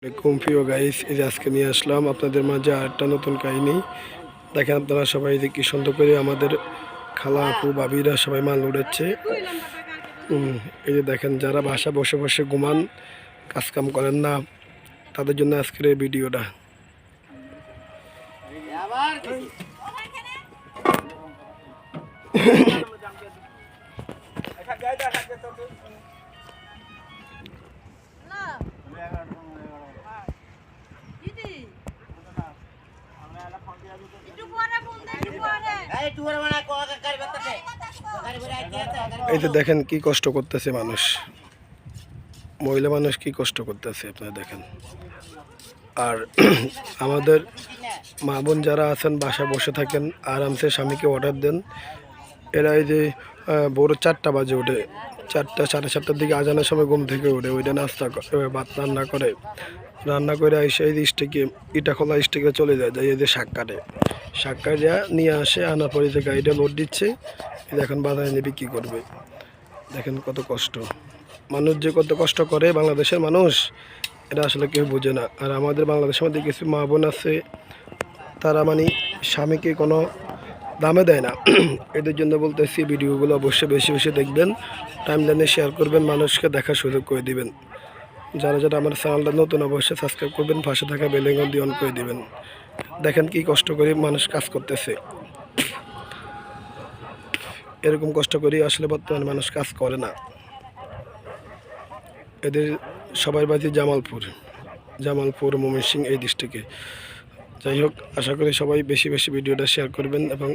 আসসালামু প্রিয় গাইস, এই যে আজকে নিয়ে আসলাম আপনাদের মাঝে আরেকটা নতুন কাহিনী। দেখেন আপনারা সবাই যে কি সুন্দর করে আমাদের খালা আপু ভাবিরা সবাই মাল উড়াচ্ছে। এই যে দেখেন যারা বাসা বসে বসে ঘুমান, কাজকাম করেন না, তাদের জন্য আজকের এই ভিডিওটা। এই যে দেখেন কি কষ্ট করতেছে মানুষ, মহিলা মানুষ কি কষ্ট করতেছে আপনারা দেখেন। আর আমাদের মা বোন যারা আছেন বাসায় বসে থাকেন, আরামসে স্বামীকে অর্ডার দেন। এরা এই যে ভোর 4টা বাজে ওঠে, 4টা 7:30টার দিকে আজানের সময় ঘুম থেকে ওঠে, ওইটা নাস্তা করে ভাত রান্না করে এসে এই স্টিকে ইটা খোলা স্টিকে চলে যায়, এই যে শাক কাটে নিয়ে আসে, আনার পরে যে গাড়িটা লোড দিচ্ছে, এখন বাজারে নিয়ে বিক্রি করবে। দেখেন কত কষ্ট, মানুষ যে কত কষ্ট করে বাংলাদেশের মানুষ, এটা আসলে কেউ বোঝে না। আর আমাদের বাংলাদেশের মধ্যে কিছু মা বোন আছে, তারা মানে স্বামীকে কোনো দামে দেয় না। এদের জন্য বলতেছি ভিডিওগুলো অবশ্যই বেশি বেশি দেখবেন, টাইমলাইনে শেয়ার করবেন, মানুষকে দেখার সুযোগ করে দিবেন। যারা যারা আমার চ্যানেলটা নতুন অবশ্যই সাবস্ক্রাইব করবেন, পাশে থাকা বেল আইকন দিয়ে অন করে দিবেন। দেখেন কি কষ্ট করে মানুষ কাজ করতেছে। এরকম কষ্ট করে আসলে বর্তমানে মানুষ কাজ করে না। এদের সবাই বাড়ি জামালপুর ময়মনসিংহ এই ডিস্ট্রিক্টে। যাই হোক, আশা করি সবাই বেশি বেশি ভিডিওটা শেয়ার করবেন এবং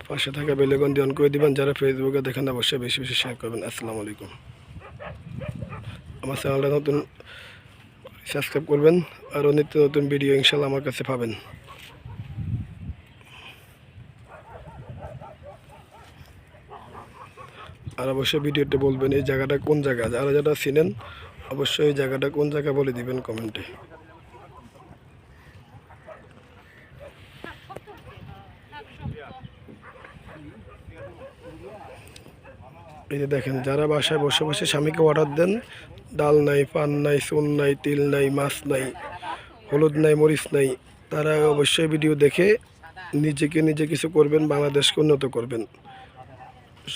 পাশে থাকা বেল আইকন দিয়ে অন করে দিবেন। যারা ফেসবুকে দেখেন অবশ্যই বেশি বেশি শেয়ার করবেন। আসসালামু আলাইকুম। আমার চ্যানেলটা নতুন সাবস্ক্রাইব করবেন, আরও নিত্য নতুন ভিডিও ইনশাল্লাহ আমার কাছে পাবেন। আর অবশ্যই ভিডিওতে বলবেন এই জায়গাটা কোন জায়গা, যারা যারা চিনেন অবশ্যই এই জায়গাটা কোন জায়গা বলে দিবেন কমেন্টে। এই যে দেখেন যারা বাসায় বসে বসে স্বামীকে অর্ডার দেন, ডাল নাই, পান নাই, চুন নাই, তিল নাই, মাছ নাই, হলুদ নাই, মরিচ নাই, তারা অবশ্যই ভিডিও দেখে নিজে কিছু করবেন, বাংলাদেশকে উন্নত করবেন।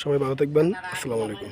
সবাই ভালো থাকবেন। আসসালামু আলাইকুম।